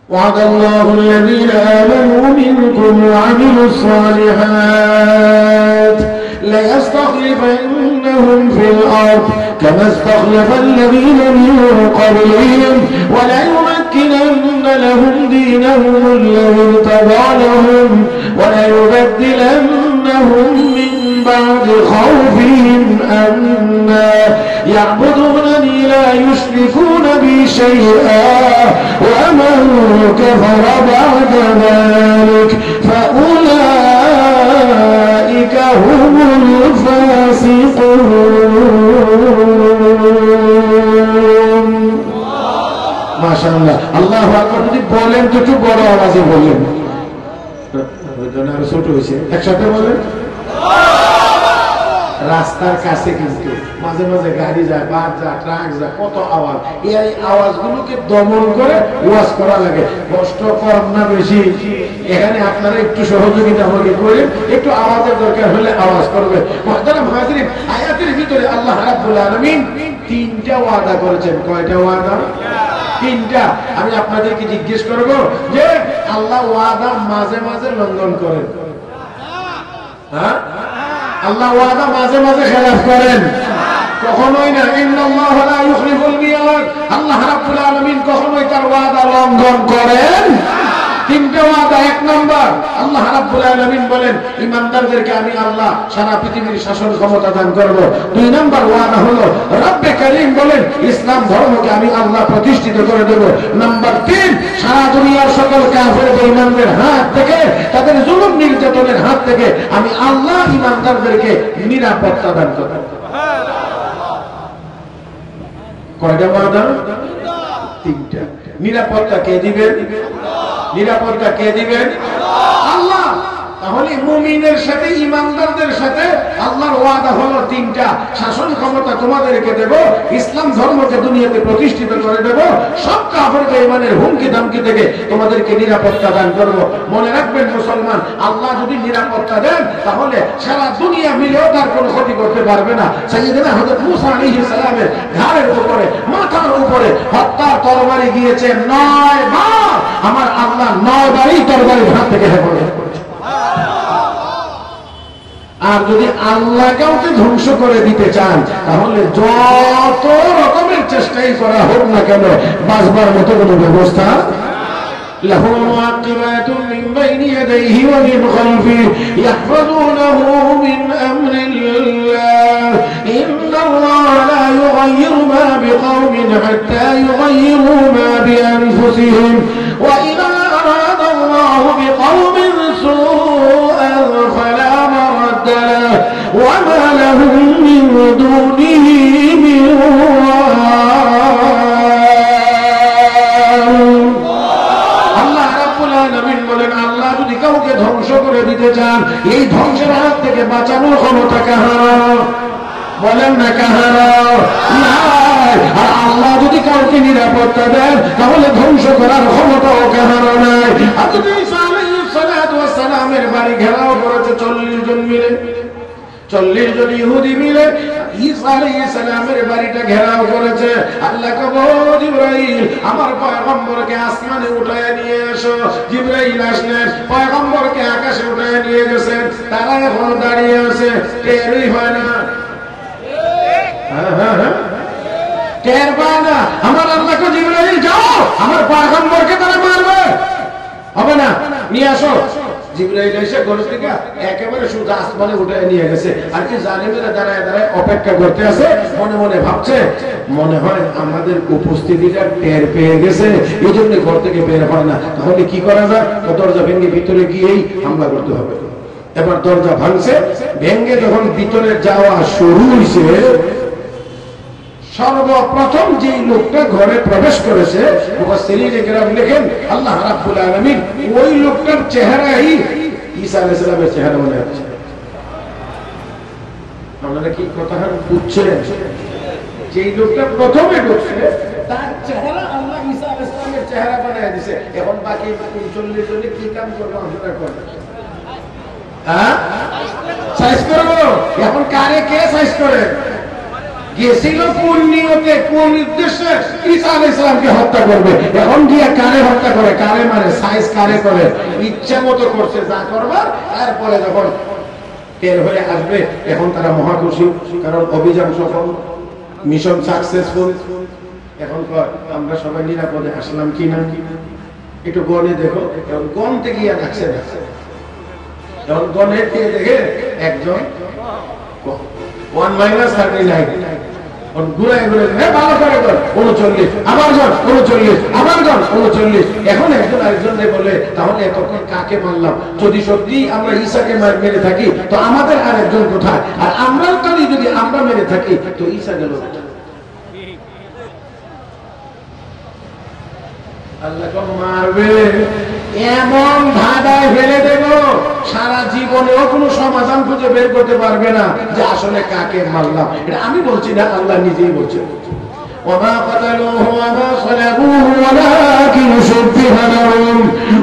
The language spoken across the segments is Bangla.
وعد الله الذين آمنوا منكم وعملوا الصالحات ليستخلفنهم في الأرض كما استخلف الذين من قبلهم وليمكنن لهم دينهم الذي ارتضى لهم وليبدلنهم من بعد خوفهم أمنا يعبدونني لا يشركون بي شيئا ومن كفر بعد ذلك فأولئك هم الفاسقون ما شاء الله الله أكبر যদি বলেন তো একটু বড় আওয়াজে বলেন ছোট হয়েছে একসাথে বলেন রাস্তার কাছে কিন্তু মাঝে মাঝে গাড়ি যায় বাস যায় ট্রাক যায় কত আওয়াজ এই আওয়াজগুলোকে দমন করে ওয়াজ করা লাগে কষ্ট কম না বেশি এখানে আপনারা একটু সহযোগিতা আমাকে করেন একটু আওয়াজের দরকার হলে আওয়াজ করবে মুহতারাম হাজিরিন আয়াতের ভিতরে আল্লাহ রাব্বুল আলামিন তিনটা ওয়াদা করেছেন কয়টা ওয়াদা তিনটা আমি আপনাদেরকে জিজ্ঞেস করব যে আল্লাহ ওয়াদা মাঝে মাঝে লঙ্ঘন করেন হ্যাঁ আল্লাহ ওয়াদা মাঝে মাঝে খেলাফ করেন কখনোই না ইন্নাল্লাহা লা ইউখলিফুল মিয়াদ আল্লাহ রাব্বুল আলামিন কখনোই তার ওয়াদা লঙ্ঘন করেন তিনটা ওয়াদা এক নাম্বার আল্লাহ রাব্বুল আলামিন বলেন ঈমানদারদেরকে আমি আল্লাহ সারা পৃথিবীর শাসন ক্ষমতা দান করব দুই নাম্বার ওয়াদা হলো রব্বে কারীম বলেন ইসলাম ধর্মকে আমি আল্লাহ প্রতিষ্ঠিত করে দেব নাম্বার 3 সারা দুনিয়ার সকল কাফের বেঈমানদের হাত থেকে তাদের জুলুম নির্যাতনের হাত থেকে আমি আল্লাহ ঈমানদারদেরকে নিরাপত্তা দান করব কয়টা ওয়াদা তিনটা নিরাপত্তা কে দিবেন নিরাপত্তা কে দিবেন আল্লাহ তাহলে মুমিনের সাথে ঈমানদারদের সাথে আল্লাহর ওয়াদা হলো তিনটা শাসন ক্ষমতা তোমাদেরকে দেব ইসলাম ধর্মকে দুনিয়াতে প্রতিষ্ঠিত করে দেব সব কাফের বেঈমানের হুমকি ধমকি থেকে তোমাদেরকে নিরাপত্তা দান করব মনে রাখবেন মুসলমান আল্লাহ যদি নিরাপত্তা দেন তাহলে সারা দুনিয়া মিলেও তার কোনো ক্ষতি করতে পারবে না সাইয়েদনা হযরত মুসা আলাইহিস সালামের ঘাড়ের উপরে মাথার উপরে হত্যার তরবারি গিয়েছে 9 বার আমার আল্লাহ 9 বারই তরবারির হাত থেকে হেফাজত করেছে আর যদি আল্লাহ কাউকে ধ্বংস করে দিতে চান তাহলে যত রকমের চেষ্টাই করা হোক না কেন বাঁচবার মতো কোনো ব্যবস্থা له معقبات من بين يديه ومن خلفه يحفظونه من أمر الله إن الله لا يغير ما بقوم حتى يغيروا ما بأنفسهم وإذا أراد الله بقوم سوءا فلا مرد له وما لهم من دونه من কাউকে ধ্বংস করে দিতে চান এই ধ্বংসের হাত থেকে বাঁচানোর ক্ষমতা কাহার বলেন না কাহার আর আল্লাহ যদি কাউকে নিরাপত্তা দেন তাহলে ধ্বংস করার ক্ষমতাও কাহার নাই হযরত ঈসা আলাইহিস সালাতু ওয়াস সালামের বাড়ি ঘেরাও করেছে 40 জন মিলে 40 জন ইহুদি মিলে ঈসা আলাইহিস সালামের বাড়িটা ঘেরাও করেছে আল্লাহ কবর জিবরাইল আমার পয়গম্বরকে আসমানে উঠায় নিয়ে এসো জিবরাইল আসলেন পয়গম্বরকে আকাশে উঠায় নিয়ে গেছেন তারা এখন দাঁড়িয়ে আছে টেরই হয় না টের পায় না আমার আল্লাহকে জিবরাইল যাও আমার পয়গম্বরকে তারা মারবে হবে না নিয়ে আসো জিবরাইল এসে ঘর থেকে একেবারে সোজা আসমানে উঠায় নিয়ে গেছে আর কি জালিমেরা দাঁড়ায় দাঁড়ায় অপেক্ষা করতে আছে মনে মনে ভাবছে মনে হয় আমাদের উপস্থিতিটা টের পেয়ে গেছে এই জন্য ঘর থেকে বের হয় না তাহলে কি করা যায় দরজা ভেঙে ভিতরে গিয়েই হামলা করতে হবে এবার দরজা ভাঙছে ভেঙে যখন ভিতরে যাওয়া শুরু হয়েছে সর্বপ্রথম যে লোকটা ঘরে প্রবেশ করেছে মুফাসসিরিনে কেরাম লেখেন আল্লাহ রাব্বুল আলামিন ওই লোকটার চেহারাই ঈসা আলাইহিস সালামের চেহারা মনে হচ্ছে আপনারা কি কথা বুঝছেন যে লোকটা প্রথমে ঢুকছে তার চেহারা আল্লাহ ঈসা আলাইহিস সালামের চেহারা বানায় দিয়েছে এখন বাকি 39 জনে কি কাম করবে আপনারা করেন হ্যাঁ সাইজ করব এখন কারে কে সাইজ করে গেছিল কোন নিয়তে, কোন উদ্দেশ্যে ঈসা আলাইহিস সালামকে হত্যা করবে। এখন গিয়া কারে হত্যা করে, কারে মারে, সাইজ কারে করে, ইচ্ছা মতো করছে যা করবার। তারপরে যখন বের হয়ে আসবে এখন তারা মহা খুশি, কারণ অভিযান সফল, মিশন সাকসেসফুল। এখন আমরা সবাই নিরাপদে আসলাম কিনা একটু গনে দেখো। এখন গনতে গিয়ে ডাকছে না, এখন গনে দিয়ে দেখে একজন 1-39 ঘুরায় ঘুরে ভালো করে 39, আবার জন 39, আবার জন 39। এখন একজন আরেকজনকে বলে তাহলে এতক্ষণ কাকে মারলাম? যদি সত্যি আমরা ঈসাকে মেরে থাকি তো আমাদের আরেকজন কোথায়? আর আমরা যদি আমরা মেরে থাকি তো ঈসা গেল। আল্লাহ মারবে, এমন ধাঁধায় ফেলে দেব সারা জীবনেও কোনো সমাধান খুঁজে বের করতে পারবে না যে আসলে কাকে মারলাম। এটা আমি বলছি না, আল্লাহ নিজেই বলছেন। وما قتلوه وما صلبوه ولكن شبه لهم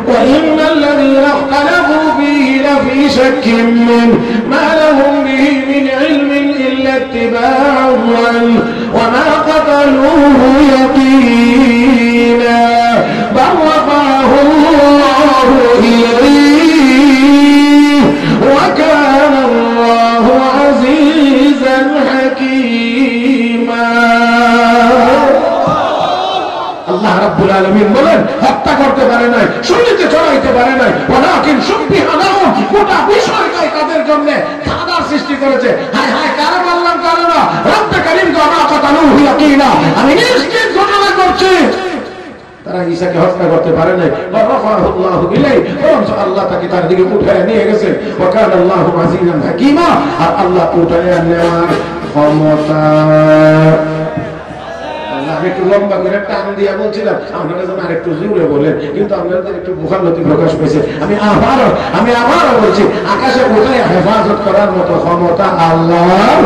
وإن الذين اختلفوا فيه لفي شك منه ما لهم به من علم إلا اتباع الظن وما قتلوه يقينا بل رفعه الله إليه وكان الله عزيزا حكيما। আল্লাহ রাব্বুল আলামিন বলেন হত্যা করতে পারে নাই, শরীরে চড়াইতে পারে নাই, ওয়ালাকিন শুববিহা লাহুম, গোটা বিষয়টাই তাদের জন্য ধাঁধার সৃষ্টি করেছে। হায় হায়, কারা বললাম কারা না? রব্বে কারীম তো আমা কাতালুহু ইয়াকিনা, আমি নিশ্চিত ঘোষণা করছি তারা ঈসাকে হত্যা করতে পারে নাই। রাফাহুল্লাহু ইলাইহি, আল্লাহ তাকে তার দিকে উঠায় নিয়ে গেছেন। ওয়া কানা আল্লাহু আজিজান হাকীমা, আর আল্লাহ উঠায় নেওয়ার ক্ষমতা। আমি একটু লম্বা করে টান দিয়া বলছিলাম, আপনারা যেন আরেকটু জোরে বলেন, কিন্তু আপনাদের একটু মুখান্নতি প্রকাশ পেয়েছে। আমি আবারও বলছি, আকাশে উঠায় হেফাজত করার মতো ক্ষমতা আল্লাহর।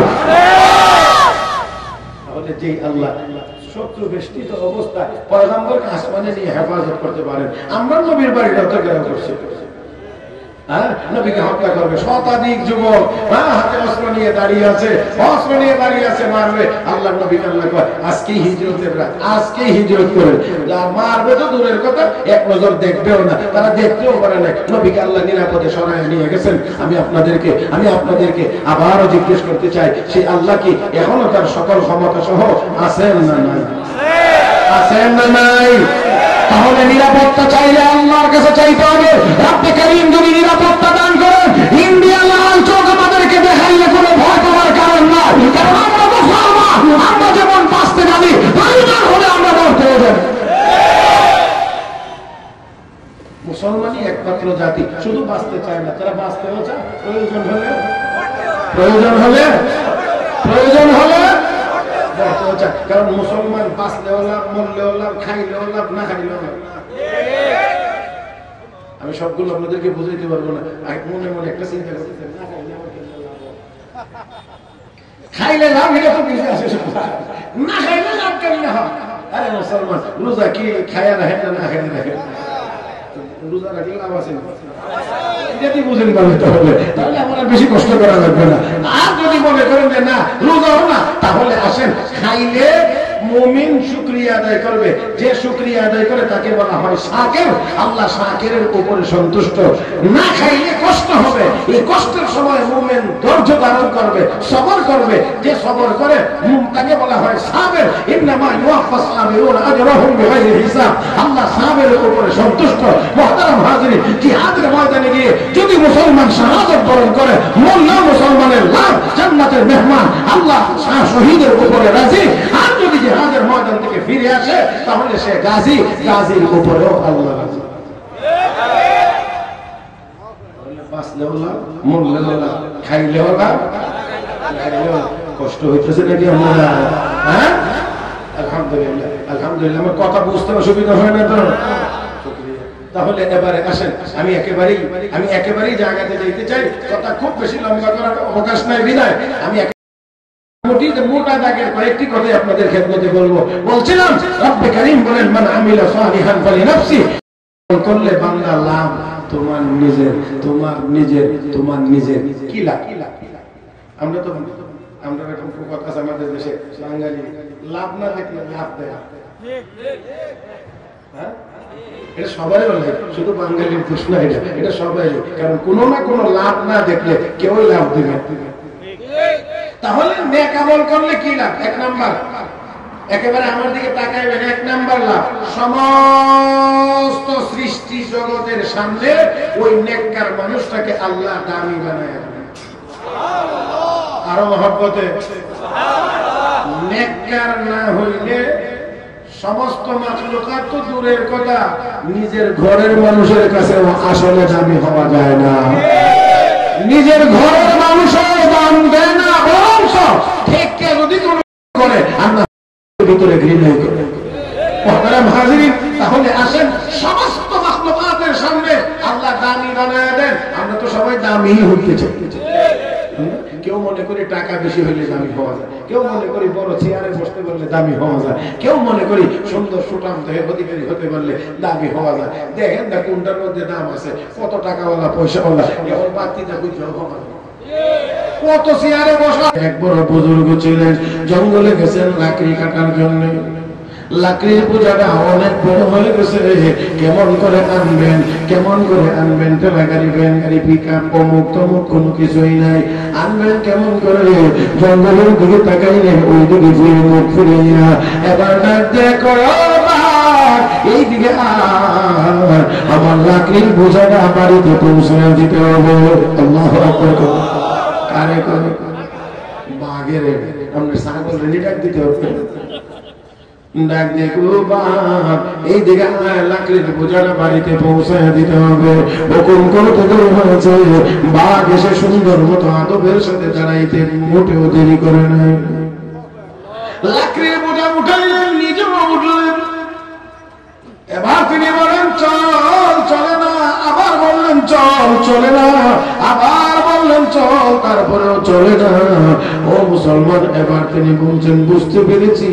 তাহলে যে আল্লাহ শত্রু বেষ্টিত অবস্থায় পয়গম্বরকে আসমানে নিয়ে হেফাজত করতে পারেন, আমরা নবীর বাড়িটা তো কেন করছি? নবীকে হত্যা করবে শতাধিক যুবক, হাতে অস্ত্র নিয়ে দাঁড়িয়ে আছে, অস্ত্র নিয়ে দাঁড়িয়ে আছে, মারবে। আল্লাহ নবীকে আল্লাহ কয় আজকেই হিজরতের রাত, আজকেই হিজরত করেন। যার মারবে তো দূরের কথা, এক নজর দেখবেও না, তারা দেখতেও পারে না। নবীকে আল্লাহ নিরাপদে সরায় নিয়ে গেছেন। আমি আপনাদেরকে আবারও জিজ্ঞেস করতে চাই, সেই আল্লাহ কি এখনো তার সকল ক্ষমতা সহ আছেন না নাই? আছেন না নাই? তাহলে নিরাপত্তা চাইলে আল্লাহর কাছে চাইতে হবে। রব্বে কারীম যদি নিরাপত্তা দান করেন, ইন্ডিয়া লাল চোখ আমাদেরকে দেখাইলে কোনো ভয় পাওয়ার কারণ নাই, কারণ আমরা মুসলমান। আমরা যেমন বাঁচতে জানি, প্রয়োজন হলে আমরা মরতে যাই। মুসলমানই একমাত্র জাতি শুধু বাঁচতে চায় না, তারা বাঁচতেও চায়। প্রয়োজন হলে কারণ মুসলমান বাঁচলেও লাভ, মরলেও লাভ, খাইলেও লাভ, না খাইলেও লাভ। আমি সবগুলো আপনাদেরকে বুঝাইতে পারবো না, মনে মনে একটা চিন্তা করতে, খাইলে লাভ এটা তো বুঝে আসে, না খাইলে লাভ কেন না হয়? আরে মুসলমান রোজা কি খায়া রাখেন না, না খাইয়া রাখেন? রোজা রাখলে লাভ আছে যদি বুঝেন তাহলে আমার বেশি কষ্ট করা লাগবে না। আর যদি মনে করেন যে না রোজাও না, তাহলে আসেন খাইলে মুমিন শুকরিয়া আদায় করবে। যে শুকরিয়া আদায় করে তাকে বলা হয় শাকির। আল্লাহ শাকিরের উপরে সন্তুষ্ট। না খাইলে কষ্ট হবে, এই কষ্টের সময় মুমিন ধৈর্য ধারণ করবে, সবর করবে। যে সবর করে তাকে বলা হয় সাবির। ইন্নামা ইউওয়াফাস সাবিরুনা আজরাহুম বিগাইরি হিসাব। আল্লাহ সাবিরের উপরে সন্তুষ্ট। মুহতারাম হাজিরিন, জিহাদের ময়দানে গিয়ে যদি মুসলমান শাহাদাত বরণ করে, মোল্লা মুসলমানের লাভ, জান্নাতের মেহমান। আল্লাহ শহীদের উপরে রাজি। আর যদি জিহাদের ময়দান থেকে ফিরে আসে তাহলে সে গাজী, গাজীর উপরেও আল্লাহ রাজি। বাঁচলেও লাভ, মরলেও লাভ, খাইলেও লাভ, কষ্ট হইতেছে নাকি আমরা? হ্যাঁ, আলহামদুলিল্লাহ আলহামদুলিল্লাহ। আমার কথা বুঝতে অসুবিধা হয় না তো? তাহলে এবারে আসেন, আমি একেবারেই জায়গাতে যেতে চাই। কথা খুব বেশি লম্বা করার অবকাশ নাই বিদায়। আমি মোটা দাগের কয়েকটি কথা আপনাদের খেদমতে বলবো। বলছিলাম রব্বে কারীম বলেন মান আমিলা সালিহান ফালিনাফসি, করলে বান্দা লাভ তোমার নিজের, তোমার নিজের, তোমার নিজের। কি লাভ? আমরা তো আমরা এরকম কথা আছে আমাদের দেশে, বাঙালি লাভ না দেখলে লাভ দেয়। হ্যাঁ, এটা সবাই বলে, শুধু বাঙালির দোষ না, এটা সবাই। কারণ কোনো না কোনো লাভ না দেখলে কেউ লাভ দিবে। তাহলে নেক আমল করলে কি লাভ? এক নাম্বার, একেবারে আমার দিকে তাকাইবেন, এক নাম্বার লাভ, সমস্ত সৃষ্টি জগতের সামনে ওই নেককার মানুষটাকে আল্লাহ দামি বানায়। আরো মহব্বতে, নেককার না হইলে সমস্ত মাখলুকাত তো দূরের কথা, নিজের ঘরের মানুষের কাছে আসলে দামি হওয়া যায় না। নিজের ঘরের মানুষের দাম দেয় না, বরং ঠিক যদি কোনো করে আমরা ভিতরে ঘৃণাই করে। তাহলে আসেন, সমস্ত মাখলুকাতের সামনে আল্লাহ দামি বানায় দেন। আমরা তো সবাই দামি হইতে চাই। কেউ মনে করি টাকা বেশি হইলে দামি হওয়া যায়, কেউ মনে করি বড় চেয়ারে বসতে পারলে দামি হওয়া যায়, কেউ মনে করি সুন্দর সুঠাম দেহের অধিকারী হতে পারলে দামি হওয়া যায়। দেখেন না কোনটার মধ্যে দাম আছে, কত টাকাওয়ালা পয়সাওয়ালা, এখন বাড়তিটা বুঝতে হবে। কত চেয়ারে বসা। এক বড় বুজুর্গ ছিলেন, জঙ্গলে গেছেন লাকড়ি কাটার জন্য। লাকড়ির পূজাটা অনেক বড় হয়ে গেছে, কেমন করে আনবেন, কেমন করে আনবেন, ঠেলাগাড়ি ভ্যান গাড়ি পিকআপ অমুক তমুক কোনো কিছুই নাই, আনবেন কেমন করে? জঙ্গলের দিকে তাকাইলেন, ওই দিকে ফিরে মুখ ফিরিয়া এবার দেখো এই দিকে আমার লাকড়ির বোঝাটা বাড়িতে পৌঁছে দিতে হবে। আল্লাহু আকবার। কারে করে বাঘের আমরা ছাগল রেডি ডাক দিতে হবে, ডাক দেখো বাঘ এই দিকে লাকড়ির বোঝাটা বাড়িতে পৌঁছায় দিতে হবে। হুকুম করতে দেরি হয়েছে, বাঘ এসে সুন্দর মতো আদবের সাথে দাঁড়াইতে মোটেও দেরি করে নাই। লাকড়ির বোঝা উঠাইলেন, নিজেও উঠলেন। এবার তিনি বলেন চল, চলে না। আবার বললেন চল, চলে না। আবার বললেন চল, তারপরেও চলে না। ও মুসলমান, এবার তিনি বলছেন বুঝতে পেরেছি,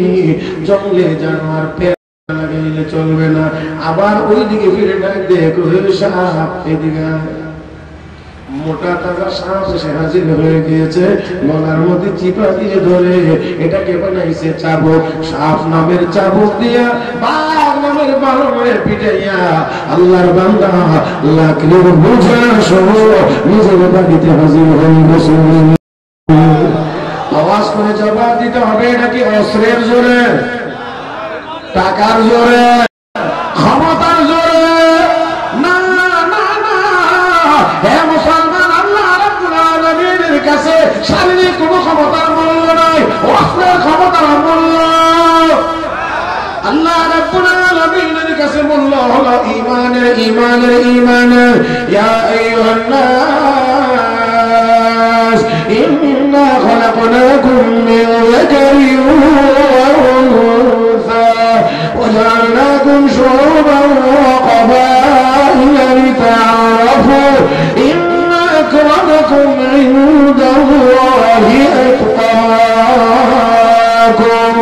জঙ্গলে জানোয়ার লাগাইলে চলবে না। আবার ওই দিকে ফিরে ডাক দেখো সাপ, এদিকে মোটা তাজা সাপ এসে হাজির হয়ে গিয়েছে, গলার মধ্যে চিপা দিয়ে ধরে এটাকে বানাইছে চাবুক। সাপ নামের চাবুক দিয়া বাঘ নামের বালনের পিটাইয়া আল্লাহর বান্দা লাকড়ির বোঝা সহ নিজের বাড়িতে হাজির হয়ে গেছে। আওয়াজ করে জবাব দিতে হবে, নাকি অস্ত্রের জোরে, টাকার জোরে, ক্ষমতার জোরে? না না না। হে মুসলমান, আল্লাহ রাব্বুল আলামিনের কাছে শারীরিক কোনো ক্ষমতার মূল্য নাই, অস্ত্রের ক্ষমতার মূল্য। আল্লাহ রাব্বুল আলামিনের কাছে মূল্য হলো ঈমানের, ঈমানের, ঈমানের। ইয়া আইয়ুহান নাস ইন্না খলাকনাকুম মিন যাকারিন ওয়া উনসা وجعلناكم شعوبا وقبائل لتعارفوا إن أكرمكم عند الله أتقاكم।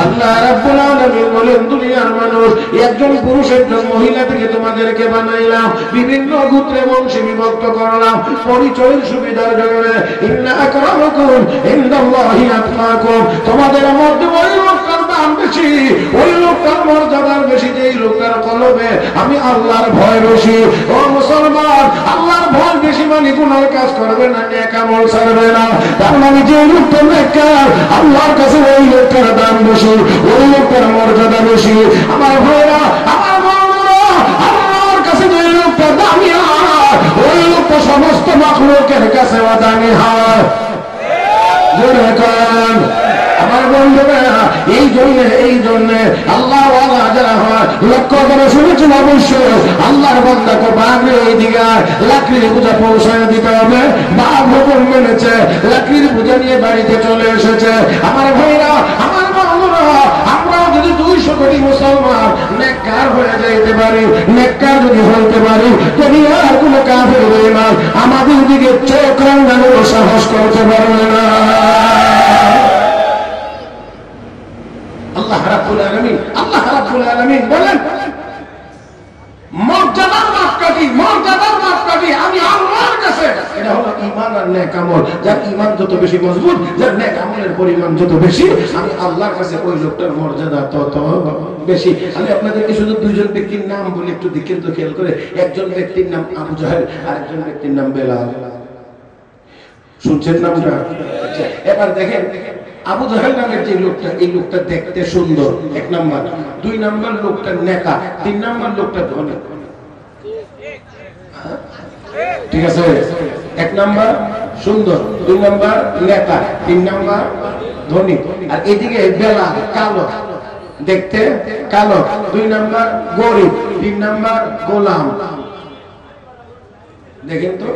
আল্লাহ রাব্বুল আলামিন বলেন, দুনিয়ার মানুষ একজন পুরুষ একজন মহিলা থেকে তোমাদেরকে বানাইলাম, বিভিন্ন গোত্রে বংশে বিভক্ত করলাম পরিচয়ের সুবিধার জন্য। ইন্না আকরামাকুম ইনদাল্লাহি আতকাকুম, তোমাদের মধ্যে ওই লোকটার দাম বেশি, ওই লোকটার মর্যাদার বেশি, যেই লোকটার কলবে আমি আল্লাহর ভয় বেশি। ও মুসলমান, আল্লাহর ভয় বেশি মানে গুনাহ কাজ করবে না, নেক আমল ছাড়বে না। তার মানে যে লোকটা নেককার, আল্লাহর কাছে ওই লোকটার দাম বেশি, ওই লোকটার মর্যাদা বেশি। আমার ভাইরা, আমার বোনেরা, আল্লাহর কাছে যে লোকটা দামি হয়, ওই লোকটা সমস্ত মাখলুকের কাছে দামি হয়। জোরে কান আমার বন্ধুরা, এই জন্য আল্লাহ ওয়ালা যারা হয় লক্ষ্য করে শুনেছেন, অবশ্যই আল্লাহর বান্দাকে বাঘের এই দিকে লাকড়ির পূজা পৌঁছায় দিতে হবে। বাঘ হুকুম মেনেছে, লাকড়ির পূজা নিয়ে বাড়িতে চলে এসেছে। আমার ভাইরা, আমার বন্ধুরা, আমরাও যদি 200 কোটি মুসলমান নেককার হয়ে যাইতে পারি, নেককার যদি হইতে পারি, দুনিয়ার কোনো কাফের বেঈমান আমাদের দিকে চোখ রাঙানোর সাহস করতে পারবে না। আল্লাহ রাব্বুল আলামিন, আল্লাহ রাব্বুল আলামিন বলেন, মর্যাদার মাপকাঠি, মর্যাদার মাপকাঠি আমি আল্লাহর কাছে আছে, এটা হলো ঈমান আর নেক আমল। যার ঈমান যত বেশি মজবুত, যার নেক আমলের পরিমাণ যত বেশি, আমি আল্লাহর কাছে ওই লোকটার মর্যাদা তত বেশি। আমি আপনাদেরকে শুধু দুইজন ব্যক্তির নাম বলি, একটু দেখেন তো খেয়াল করে। একজন ব্যক্তির নাম আবু জাহেল, আর একজন ব্যক্তির নাম বেলাল। শুনছেন নামটা? এবার দেখেন আবু জাহেল নামের যে লোকটা, এই লোকটা দেখতে সুন্দর, এক নাম্বার। দুই নাম্বার লোকটা নেতা, তিন নাম্বার লোকটা ধনী। ঠিক আছে, এক নাম্বার সুন্দর, দুই নাম্বার নেতা, তিন নাম্বার ধনী। আর এদিকে বেলাল কালো, দেখতে কালো, দুই নাম্বার গরিব, তিন নাম্বার গোলাম। দেখেন তো,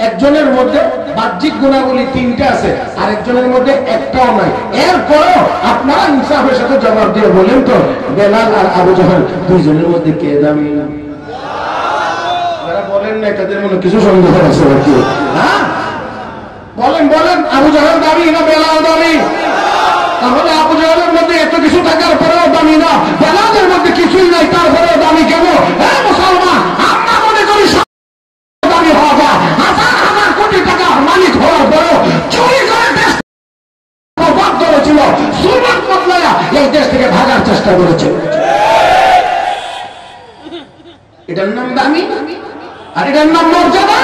একজনের মধ্যে বাহ্যিক গুণাবলী তিনটা আছে, আর একজনের মধ্যে একটাও নাই। এরপরও আপনারা ইনসাফের সাথে জবাব দিয়ে বলেন তো, বেলাল আর আবু জাহেল দুইজনের মধ্যে কে দামি? যারা বলেন না তাদের মনে কিছু সন্দেহ আছে নাকি? হ্যাঁ বলেন, বলেন, আবু জাহেল দামি না বেলাল দামি? তাহলে আবু জাহেলের মধ্যে এত কিছু থাকার পরেও দামি না, বেলালের মধ্যে কিছুই নাই তারপরেও দামি কেন? হ্যাঁ মুসলমান, আমরা মনে করি দামি হওয়া যায়, হাজার হাজার কোটি টাকার মালিক হওয়ার পরেও চুরি করে দেশ বরবাদ করেছিল, সুন্নাত বদলায়া এই দেশ থেকে ভাগার চেষ্টা করেছে। এটার নাম দামি আর এটার নাম মর্যাদা।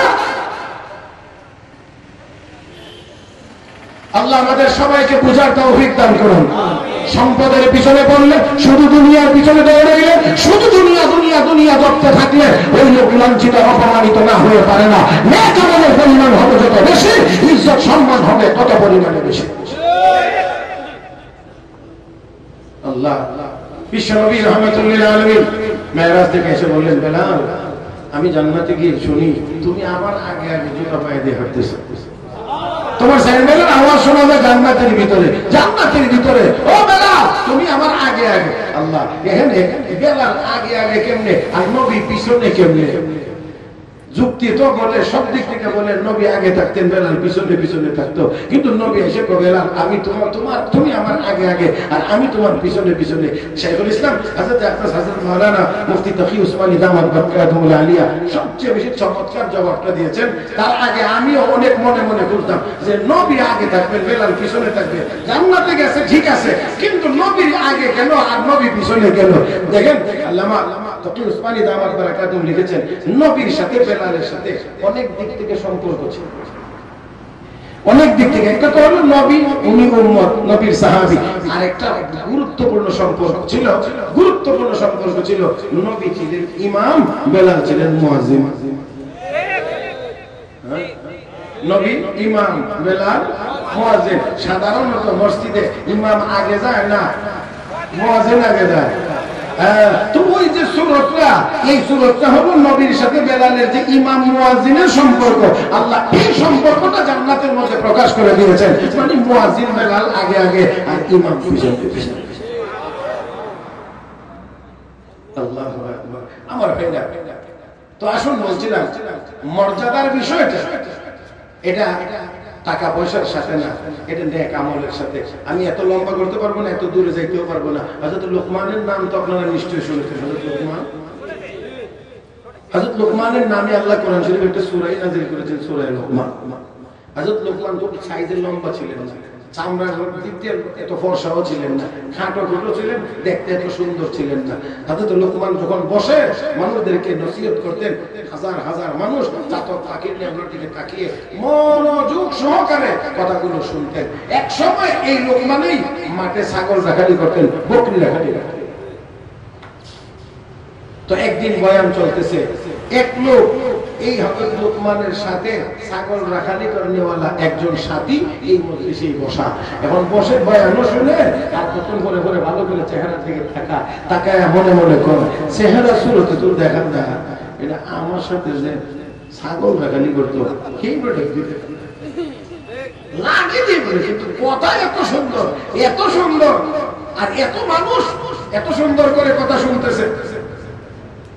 আল্লাহ আমাদের সবাইকে বুঝার তৌফিক দান করুন। সম্পদের পিছনে পড়লে, শুধু দুনিয়ার পিছনে দৌড়াইলে, শুধু দুনিয়া দুনিয়া দুনিয়া জপতে থাকলে ওই লোক লাঞ্ছিত অপমানিত না হয়ে পারে না। নেক আমলের পরিমাণ হবে যত বেশি, ইজ্জত সম্মান হবে তত পরিমাণে বেশি। আল্লাহ বিশ্বনবী রাহমাতুল্লিল আলামিন মেরাজ থেকে এসে বললেন, বেলাল আমি জান্নাতে গিয়ে শুনি তুমি আমার আগে আগে জুতা পায়ে দিয়ে হাঁটতেছো, তোমার স্যান্ডেলের আওয়াজ শোনা যায় জান্নাতের ভিতরে, জান্নাতের ভিতরে। ও বেলাল তুমি আমার আগে আগে। আল্লাহ এখানে বেলাল আগে আগে কেমনে আর নবী পিছনে কেমনে? যুক্তি তো বলে, সব দিক থেকে বলে নবী আগে থাকতেন, বেলাল পিছনে পিছনে থাকতো। কিন্তু নবী এসে বেলাল আমি তুমি আমার আগে আগে আর আমি তোমার পিছনে পিছনে। শাইখুল ইসলাম হযরত আব্বাস হযরত মাওলানা মুফতি তকি উসমানী দামাত বরকাতুহুল আলিয়া সবচেয়ে বেশি চমৎকার জবাবটা দিয়েছেন। তার আগে আমিও অনেক মনে মনে বুঝতাম যে নবী আগে থাকবেন, বেলাল পিছনে থাকবে। জান্নাতে গেছে ঠিক আছে, কিন্তু নবীর আগে কেন আর নবী পিছনে কেন? দেখেন আল্লামা তকি উসমানী দামাত বরকাতুহু লিখেছেন, নবীর সাথে বেলালের সাথে অনেক দিক থেকে সম্পর্ক ছিল, অনেক দিক থেকে। একটা তো হলো নবী, উনি উম্মত, নবীর সাহাবী। আর একটা গুরুত্বপূর্ণ সম্পর্ক ছিল, গুরুত্বপূর্ণ সম্পর্ক ছিল, নবী ছিলেন ইমাম, বেলাল ছিলেন মুয়াজ্জিন। নবী ইমাম, বেলাল মুয়াজ্জিন। সাধারণত মসজিদে ইমাম আগে যায় না, মুয়াজ্জিন আগে যায়। তো ওই যে সূরাটা, এই সূরাটা হলো নবীর সাথে বেলালের যে ইমাম মুয়াজ্জিনের সম্পর্ক। আল্লাহ এই সম্পর্কটা জান্নাতের মধ্যে প্রকাশ করে দিয়েছেন, মানে মুয়াজ্জিন বেলাল আগে আগে আর ইমাম পিছনে পিছনে। আল্লাহু আকবার। আমার ভাইরা, তো আসুন বলছিলাম মর্যাদার বিষয়টা, এটা টাকা পয়সার সাথে না, এটা নেক আমলের সাথে। আমি এত লম্বা করতে পারবো না, এত দূরে যাইতেও পারবো না। হযরত লোকমানের নাম তো আপনারা নিশ্চয়ই শুনেছেন। হযরত লোকমান, হযরত লোকমানের নামে আল্লাহ কোরআন শরীফে একটা সূরা নাযিল করেছেন, সূরা লোকমান। হযরত লোকমান খুব সাইজে লম্বা ছিলেন না, চামড়ার দিক দিয়ে এত ফর্সাও ছিলেন না, খাটো খোটো ছিলেন, দেখতে এত সুন্দর ছিলেন না। হযরত লোকমান যখন বসে মানুষদেরকে নসিহত করতেন, হাজার হাজার মানুষ চাতক পাখির নেওয়ার দিকে তাকিয়ে মনোযোগ সহকারে কথাগুলো শুনতেন। এক সময় এই লোকমানেই মাঠে ছাগল রাখালি করতেন, বকরি রাখালি করতেন। তো একদিন বয়ান চলতেছে, এক লোক এই হযরত লোকমানের সাথে ছাগল রাখালি করেনেওয়ালা একজন সাথী এই মজলিসে বসা। এখন বসে বয়ানও শুনে আর প্রথম করে করে ভালো করে চেহারা থেকে তাকায় মনে মনে করে, চেহারা সুরতে তোর দেখার না, এটা আমার সাথে যে ছাগল রাখালি করতো সেই লাগে দিয়ে বলে, কিন্তু কথা এত সুন্দর, এত সুন্দর, আর এত মানুষ এত সুন্দর করে কথা শুনতেছে।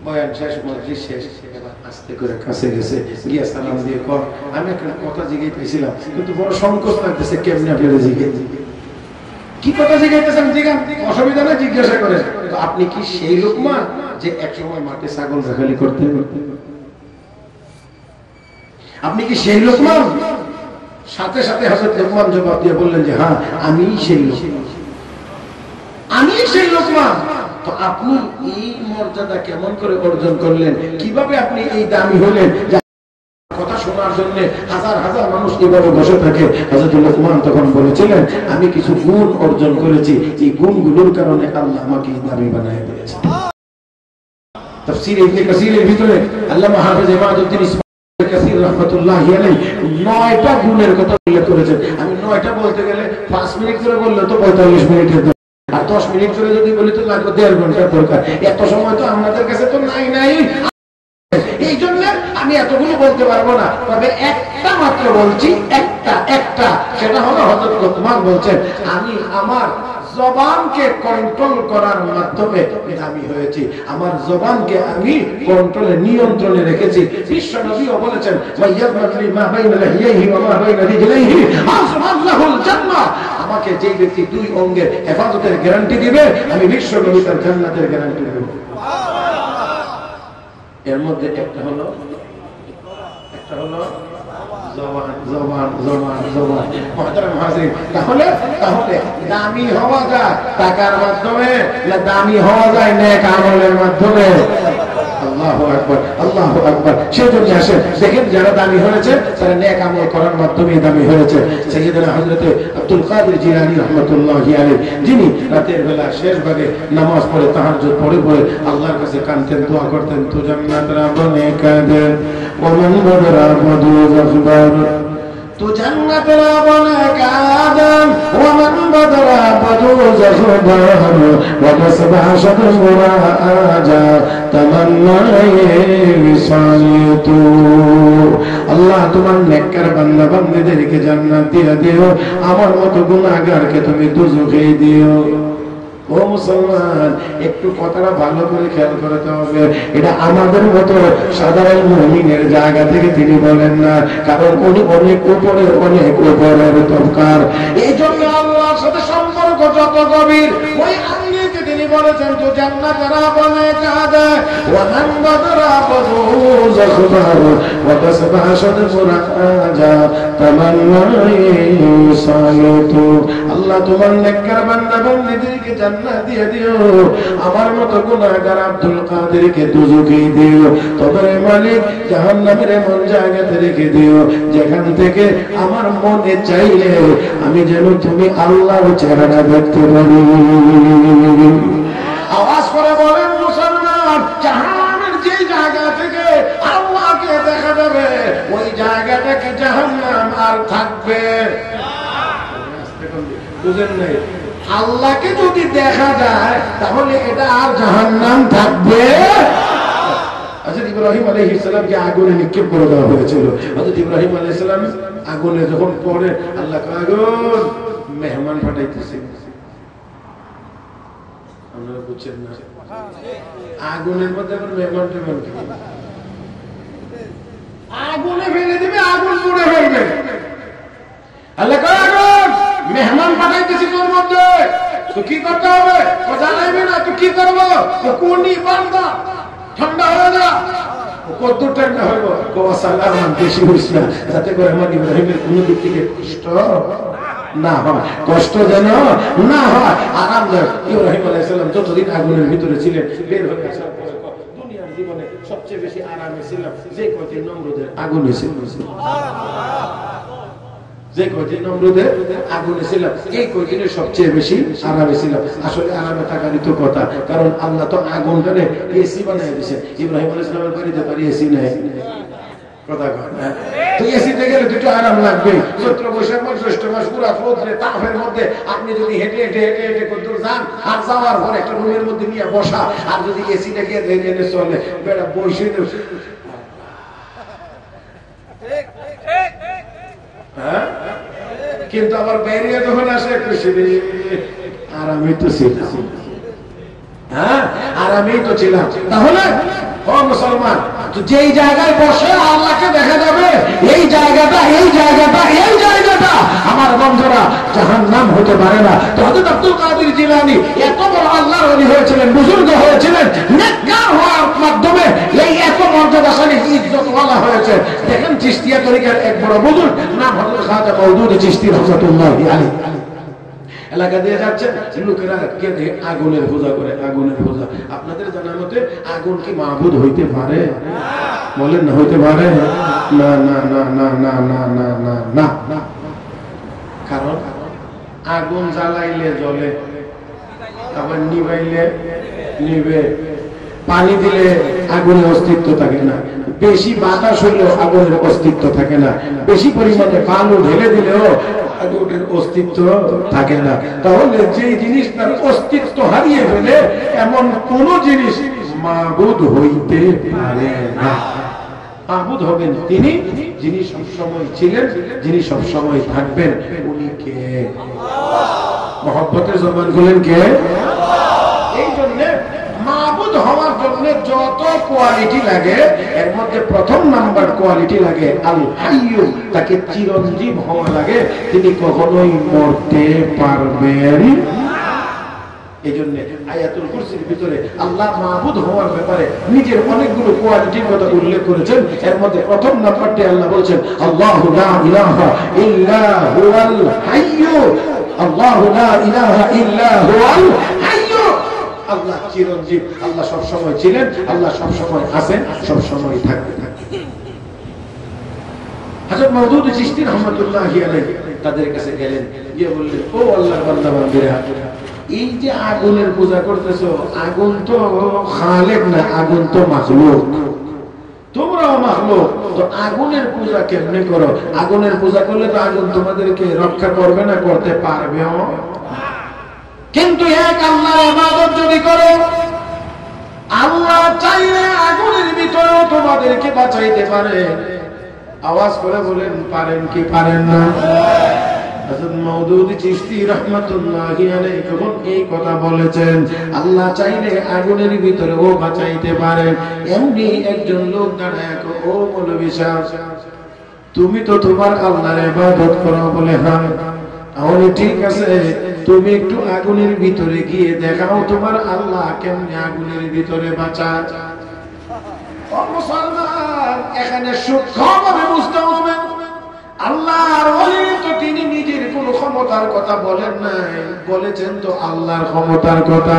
বয়ান শেষ, মজলিস শেষ, আস্তে করে কাছে গেছে, গিয়া সালাম দিয়ে কর, আমি একটা কথা জিজ্ঞাসা কিন্তু বড় সংকোচ লাগতেছে, কেমনে আপনারা জিজ্ঞেস কি কথা জিজ্ঞাসা জিজ্ঞান, অসুবিধা না, জিজ্ঞাসা করে আপনি কি সেই লোকমান যে একসময় মাঠে ছাগল রাখালি করতে? আপনি কি সেই লোকমান? সাথে সাথে হযরত লোকমান জবাব দিয়ে বললেন যে হ্যাঁ, আমিই সেই লোকমান, আমি সেই লোকমান। তো আপনি এই মর্যাদা কেমন করে অর্জন করলেন? কিভাবে আপনি এই দামি হলেন? কথা শোনার জন্য হাজার হাজার মানুষ এভাবে বসে থাকে। হযরত লোকমান তখন বলেছিলেন, আমি কিছু গুণ অর্জন করেছি, এই গুণগুলোর কারণে আল্লাহ আমাকে দামি বানায় দিয়েছে। তাফসীর ইবনে কাসীরের ভিতরে আল্লামা হাফেজ ইমাদউদ্দিন ইসমাঈল কাসীর রাহমাতুল্লাহি আলাইহি 9টা গুণের কথা উল্লেখ করেছেন। আমি 9টা বলতে গেলে 5 মিনিট করে বললে তো 45 মিনিটের, আর 10 মিনিট করে যদি বলি তো লাগবে 1.5 ঘন্টার দরকার। এত সময় তো আমাদের কাছে তো নাই। এই জন্য আমি এতগুলো বলতে পারবো না, তবে একটা মাত্র বলছি, একটা সেটা হলো হযরত লোকমান বলছেন, আমি আমার জবানকে কন্ট্রোল করার মাধ্যমে দামি হয়েছি, আমার জবানকে আমি কন্ট্রোলে নিয়ন্ত্রণে রেখেছি। বিশ্ব নবীও বলেছেন, ওয়ায়াযমালি মা বাইনা লাহিয়াইহি ওয়া মা বাইনা রিজলাইহি আযমাল্লাহুল জান্নাহ। আমাকে যে ব্যক্তি 2 অঙ্গের হেফাজতের গ্যারান্টি দিবে, আমি বিশ্ব নবী তার জান্নাতের গ্যারান্টি দেব। এর মধ্যে একটা হলো জবান। তাহলে দামি হওয়া যায় টাকার মাধ্যমে, না দামি হওয়া যায় নেক আমলের মাধ্যমে? আল্লাহু আকবার, আল্লাহু আকবার। সেজন্য আসেন দেখেন, যারা দামি হয়েছে তারা নেক আমল করার মাধ্যমে দামি হয়েছে। সাইয়েদনা হযরত আব্দুল কাদের জিলানী রাহমাতুল্লাহি আলাইহি, যিনি রাতের বেলা শেষ ভাগে নামাজ পড়ে তাহাজ্জুদ পড়ে আল্লাহর কাছে কাঁদতেন, দোয়া করতেন, তু জান্নাত রাবনে কাদের ওয়া মান বদরা বদু জখবার, তু জান্নাত রাবনে কাদের ওয়া মান বদরা বদু জখবার ওয়া কাসবা শাদরা আজা আল্লাহ তোমার নেককার বান্দা বান্দীদেরকে জান্নাত দিয়ে দিও, আমার মতো গুনাহগারকে তুমি দোজখে দিও। ও মুসলমান, একটু কথাটা ভালো করে খেয়াল করতে হবে। এটা আমাদের মতো সাধারণ মুমিনের জায়গা থেকে তিনি বলেন না, কারণ উনি অনেক উপরের তবকার। এই জন্য আল্লাহর সাথে সম্পর্ক যত গভীর, ওই আঙ্গিকে তিনি বলেছেন, তো জান্নাত রাবনে কাদা ওয়া মান বাদরা বদু জখবার ওয়া কাসবা শাদরা আজা তামান্নাই সালাতু। আল্লাহ তোমার নেককার বান্দা বান্দীদেরকে জান্নাত দিয়ে দিও, আমার মতো গুনাহগার আব্দুল কাদেরকে দোজখে দিও। তবে মালিক জাহান্নামের এমন জায়গাতে রেখে দিও যেখান থেকে আমার মনে চাইলে আমি যেন তুমি আল্লাহর চেহারা দেখতে পারি। আওয়াজ করে বলেন মুসলমান, জাহান্নামের যে জায়গা থেকে আল্লাহকে দেখা যাবে, ওই জায়গাটাকে জাহান্নাম আর থাকবে বুঝেন নাই? আল্লাহকে যদি দেখা যায় তাহলে এটা আর জাহান্নাম থাকবে। হযরত ইব্রাহিম আলাইহিস সালামকে আগুনে নিক্ষেপ করে দেওয়া হয়েছিল। হযরত ইব্রাহিম আলাইহিস সালাম আগুনে যখন পড়ে, আল্লাহ আগুন মেহমান পাঠাইতেছে। আপনারা বুঝছেন না? আগুনের মধ্যে আবার মেহমান টেমন কি? আগুনে ফেলে দিবে, আগুন পুড়ে ফেলবে। আল্লাহ আগুন মেহমান পাঠাইতেছি তোর মধ্যে, তো কি করতে হবে? জানাইবে না তো কি করবো? কোনি বান্দা ঠান্ডা হয়ে যা। কত ঠান্ডা হইব? সালাম বেশি হইস না, যাতে করে আমার ইব্রাহিমের কোন দিক থেকে কষ্ট না হয়, কষ্ট যেন না হয়, আরামদায়ক। ইব্রাহিম আলাইহিস সালাম যতদিন আগুনের ভিতরে ছিলেন, বের হয়ে আসার পরে দুনিয়ার জীবনে সবচেয়ে বেশি আরামে ছিলাম যে কয়দিন নমরুদের আগুনে ছিল, যে কয়দিন নমরুদের আগুনে ছিলাম, এই কয়দিনের সবচেয়ে বেশি আরামে ছিলাম। আসলে আরামে থাকারই তো কথা, কারণ আল্লাহ তো আগুনটারে এসি বানিয়ে দিয়েছেন। ইব্রাহিম আলাইহিস সালামের বাড়িতে পারি এসি নেই, কথা কয় না? তো এসিতে গেলে দুটো আরাম লাগবে। চৈত্র বৈশাখ মাস, জ্যৈষ্ঠ মাস পুরা রোদ্রে তাপের মধ্যে আপনি যদি হেঁটে হেঁটে হেঁটে হেঁটে কদ্দূর যান, আর যাওয়ার পর একটা রুমের মধ্যে নিয়ে বসা, আর যদি এসিটাকে এনে চলে বেড়া বসে হ্যাঁ, কিন্তু আবার বাইরে যখন আসে খুশি আরামই তো ছিলাম, হ্যাঁ আরামেই তো ছিলাম। তাহলে ও মুসলমান, যেই জায়গায় বসে আল্লাহকে দেখা যাবে, এই জায়গাটা আমার বন্ধুরা জাহান্নাম হতে পারে না। তো হযরত আব্দুল কাদের জিলানী এত বড় আল্লাহর ওলি হয়েছিলেন, বুজুর্গ হয়েছিলেন, নেককার হওয়ার মাধ্যমে এই এত মর্যাদাশালী ইজ্জতওয়ালা হয়েছে। দেখেন চিশতিয়া তরিকা বড় বুজুর্গ নাম হযরত খাজা মওদুদ চিশতি রাহমাতুল্লাহি আলাইহি। এলাকা দিয়ে যাচ্ছেন, লোকেরা কেঁদে আগুনের পূজা করে, আগুনের পূজা। আপনাদের জানার মতে আগুন কি মাবুদ হইতে পারে? বলেন না হইতে পারে? না না না না না না না না না না। কারণ আগুন জ্বালাইলে জ্বলে, আবার নিবাইলে নিবে, পানি দিলে আগুনের অস্তিত্ব থাকে না, বেশি বাতাস হইলেও আগুনের অস্তিত্ব থাকে না, বেশি পরিমাণে বালু ঢেলে দিলেও আগুনের অস্তিত্ব থাকে না। তাহলে যে জিনিস তার অস্তিত্ব হারিয়ে ফেলে এমন কোন জিনিস মাবুদ হইতে পারে না। মাবুদ হবেন তিনি যিনি সবসময় ছিলেন, যিনি সবসময় থাকবেন। উনি কে? মহব্বতের জবান খুলেন কে? এই জন্য মাবুদ হওয়ার জন্য যত কোয়ালিটি লাগে এর মধ্যে প্রথম নাম্বার কোয়ালিটি লাগে আল হাইয়্যু, তাকে চিরঞ্জীব হওয়া লাগে, তিনি কখনোই মরতে পারবেন না। এই জন্য আয়াতুল কুরসির ভিতরে আল্লাহ মাবুদ হওয়ার ব্যাপারে নিজের অনেকগুলো কোয়ালিটির কথা উল্লেখ করেছেন। এর মধ্যে প্রথম নাম্বারটি আল্লাহ বলছেন আল্লাহু লা ইলাহা ইল্লা হুয়াল হাইয়্যু, আল্লাহু লা ইলাহা ইল্লা হুয়াল হাইয়্যু। আল্লাহ চিরঞ্জীব, আল্লাহ সব সময় ছিলেন, আল্লাহ সব সময় আছেন, সব সময় থাকবেন। হযরত মওদুদ চিশতি রাহমাতুল্লাহি আলাইহি তাদের কাছে গেলেন, গিয়ে বললেন, ও আল্লাহর বান্দা বান্দিরা, এই যে আগুনের পূজা করতেছো, আগুন তো খালেক না, আগুন তো মাখলুক, তোমরাও মাখলুক, তো আগুনের পূজা কেমনে করো? আগুনের পূজা করলে তো আগুন তোমাদেরকে রক্ষা করবে না, করতে পারবেও। কিন্তু এক আল্লাহর ইবাদত যদি করো, আল্লাহ চাইলে আগুনের ভিতরেও তোমাদেরকে বাঁচাইতে পারে। আওয়াজ করে বলেন, পারেন কি পারেন না? হযরত মওদুদ চিশতি রাহমাতুল্লাহি আলাইহি যখন এই কথা বলেছেন, আল্লাহ চাইলে আগুনের ভিতরেও বাঁচাইতে পারেন, এমনি একজন লোক দাঁড়ায়, ও মৌলভী সাহেব, তুমি তো তোমার আল্লাহর ইবাদত করো বলে, হ্যাঁ। তাহলে ঠিক আছে, তুমি একটু আগুনের ভিতরে গিয়ে দেখাও তোমার আল্লাহ কেমনে আগুনের ভিতরে বাঁচায়। ও মুসলমান, এখানে সূক্ষ্মভাবে বুঝতে হবে, আল্লাহর ওলি তো তিনি নিজের কোন ক্ষমতার কথা বলেন নাই, বলেছেন তো আল্লাহর ক্ষমতার কথা।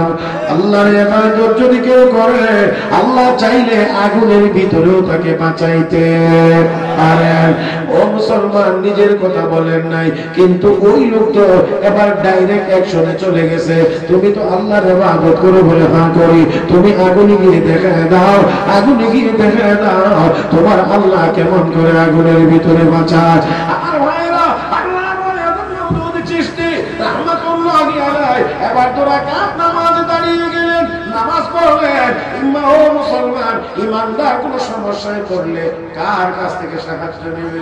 আল্লাহর ইবাদত যদি কেউ করে, আল্লাহ চাইলে আগুনের ভিতরেও তাকে বাঁচাইতে পারেন। ও মুসলমান, নিজের কথা বলেন নাই, কিন্তু ওই লোক তো এবার ডাইরেক্ট অ্যাকশনে চলে গেছে। তুমি তো আল্লাহর ইবাদত করো বলে হ্যাঁ করি, তুমি আগুনে গিয়ে দেখা দাও, আগুনে গিয়ে দেখা দাও তোমার আল্লাহ কেমন করে আগুনের ভিতরে বাঁচায়। আমার ভাইরা, আল্লাহর ওলি হযরত মওদুদ চিশতি রাহমাতুল্লাহি আলাইহি এবার তো রাকাত নামাজে দাঁড়িয়ে গেলেন, নামাজ পড়লেন। ও মুসলমান, ইমানদার কোন সমস্যায় পড়লে কার কাছ থেকে সাহায্য নেবে?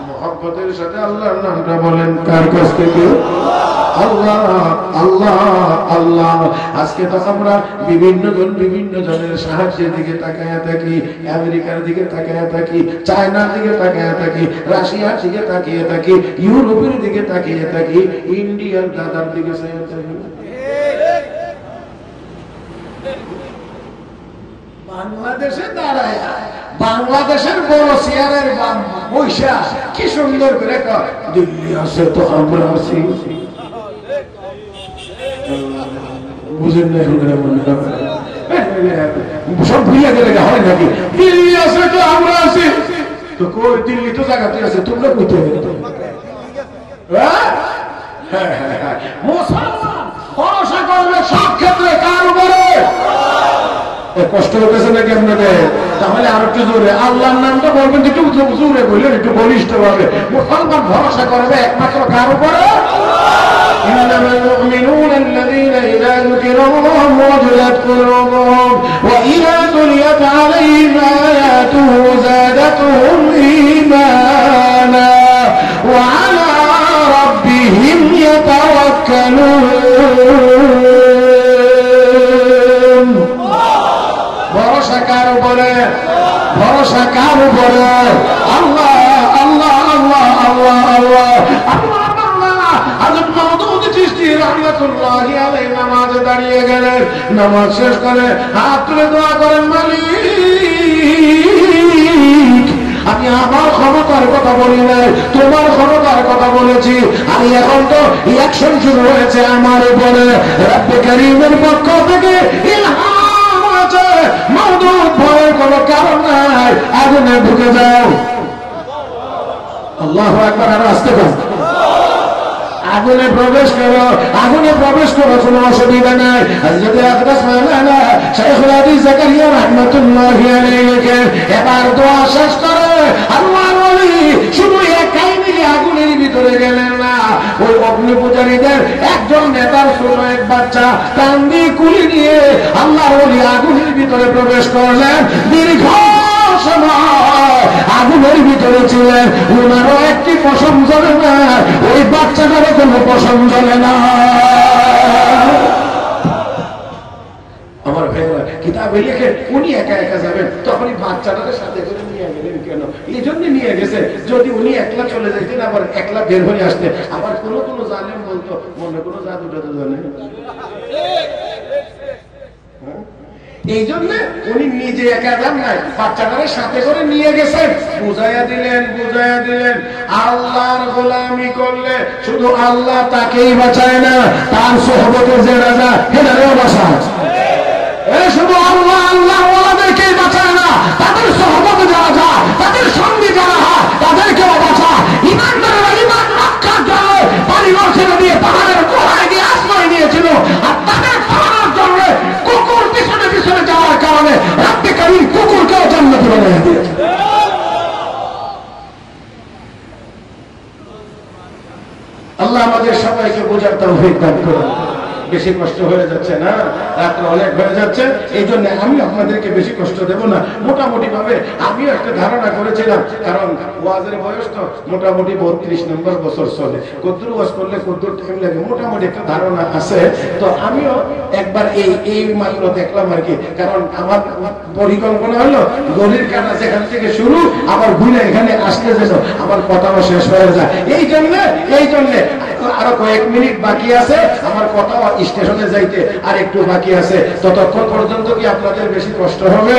মহব্বতের সাথে আল্লাহর নামটা বলেন, কার কাছ থেকে? আল্লাহ আল্লাহ আল্লাহ। আজকে তো আমরা বিভিন্ন জনের সাহায্যের দিকে তাকায়া থাকি, আমেরিকার দিকে তাকায়া থাকি, চায়নার দিকে তাকায়া থাকি, রাশিয়ার দিকে তাকিয়ে থাকি, ইউরোপের দিকে তাকিয়ে থাকি, ইন্ডিয়ার দাদার দিকে তাকিয়ে থাকি। বাংলাদেশে দাঁড়ায়, বাংলাদেশের বড় চেয়ারের পয়সা কি সুন্দর করে দিল্লি আছে তো আমরা আছি, বুঝেন না? সব ভুলে গেলে হয় নাকি? দিল্লি আছে তো আমরা আছি, তো কই দিল্লি তো জায়গাতে আছে, তোমরা কইতে মুসলমান ভরসা করবে সব ক্ষেত্রে কার উপরে? কষ্ট হতেছে নাকি আপনাদের? তাহলে আর একটু জোরে আল্লাহর নামটা বলবেন, একটু জোরে বললেন, একটু বলিষ্ঠ ভাবে। মুসলমান ভরসা করবে একমাত্র কার উপরে? إنما المؤمنون الذين إذا ذكر الله وجلت قلوبهم وإذا تليت عليهم آياته زادتهم إيمانا وعلى ربهم يتوكلون। ভরসা কার উপরে? ভরসা কার উপরে? আল্লাহ আল্লাহ আল্লাহ আল্লাহ আল্লাহ আল্লাহ। হযরত মওদুদ চিশতি রাহমাতুল্লাহি আলাইহি নামাজে দাঁড়িয়ে গেলেন, নামাজ শেষ করে হাত তুলে দোয়া করেন, মালিক আমি আমি আমার ক্ষমতার কথা বলি নাই, তোমার ক্ষমতার কথা বলেছি। আমি এখন তো অ্যাকশন শুরু হয়েছে আমার উপরে। রব্বে কারীমের পক্ষ থেকে ইলহাম আছে, মাওদুদ ভয়ের কোনো কারণ নাই, আগুনে ঢুকে যাও। আল্লাহু আকবার। আর আস্তে করে আগুনে প্রবেশ করো, আগুনে প্রবেশ করো, কোনো অসুবিধা নাই। হযরত আকরাস মাওলানা শাইখুল হাদিস জাকারিয়া রাহমাতুল্লাহি আলাইহি এবার দোয়া শেষ করে আল্লাহর ওলি শুধু একাই মিলে আগুনের ভিতরে গেলেন না, ওই অগ্নি পূজারীদের একজন নেতার ছোট এক বাচ্চা টান দিয়ে কুলি নিয়ে আল্লাহর ওলি আগুনের ভিতরে প্রবেশ করলেন। দীর্ঘ সময় আগুনের ভিতরে ছিলেন, ওনারও একটি পশম জ্বলে না, ওই বাচ্চাটারও কোনো পশম জ্বলে না। আমার ভাইরা কিতাবে লিখে উনি একা একা যাবেন, তখন বাচ্চাটাকে সাথে করে নিয়ে গেলেন কেন? এই জন্য নিয়ে গেছে, যদি উনি একলা চলে যেতেন আবার একলা বের হয়ে আসতে, আবার কোন কোন জালেম বলতো মনে কোনো জাদু টাদু জানে। এই জন্য উনি নিজে একা যান নাই, বাচ্চাটাকে সাথে করে নিয়ে গেছেন, বুঝাইয়া দিলেন আল্লাহর গোলামি করলে শুধু আল্লাহ তাকেই বাঁচায় না, তার সোহবতের যে রাজা হেদারেও বাঁচায়। শুধু আল্লাহ আল্লাহ ওয়ালাদেরকেই বাঁচায় না, তাদের সোহবতে যারা যা, তাদের সঙ্গে যারা হয় তাদেরকেও বাঁচায়। ইমানদারেরা ইমান রক্ষার জন্য বাড়িঘর ছেড়ে দিয়ে পাহাড়ের গোড়ায় গিয়ে আশ্রয় নিয়েছিল, আর তাদের পাহাড়ের জন্য কুকুর পিছনে পিছনে যাওয়ার কারণে রব্বে কারীম কুকুরকেও জান্নাতে বানিয়ে দিয়েছে। আল্লাহ আমাদের সবাইকে বোঝার তৌফিক দান করুন। বেশি কষ্ট হয়ে যাচ্ছে না, রাত্রে অনেক হয়ে যাচ্ছে, এই জন্য আমি আপনাদেরকে বেশি কষ্ট দেব না। মোটামুটি ভাবে আমিও একটা ধারণা করেছিলাম, কারণ ওয়াজের বয়স তো মোটামুটি 32 নম্বর বছর চলে, কদ্দুর ওয়াজ করলে কদ্দুর টাইম লাগে, মোটামুটি একটা ধারণা আছে। তো আমিও একবার এই মাত্র দেখলাম আর কি, কারণ আমার পরিকল্পনা হলো গলির কাটা যেখান থেকে শুরু আবার ঘুরে এখানে আসতে যেত আমার কথাও শেষ হয়ে যায়। এই জন্য আরো কয়েক মিনিট বাকি আছে, আমার কথা স্টেশনে যাইতে আর একটু বাকি আছে। ততক্ষণ পর্যন্ত কি আপনাদের বেশি কষ্ট হবে?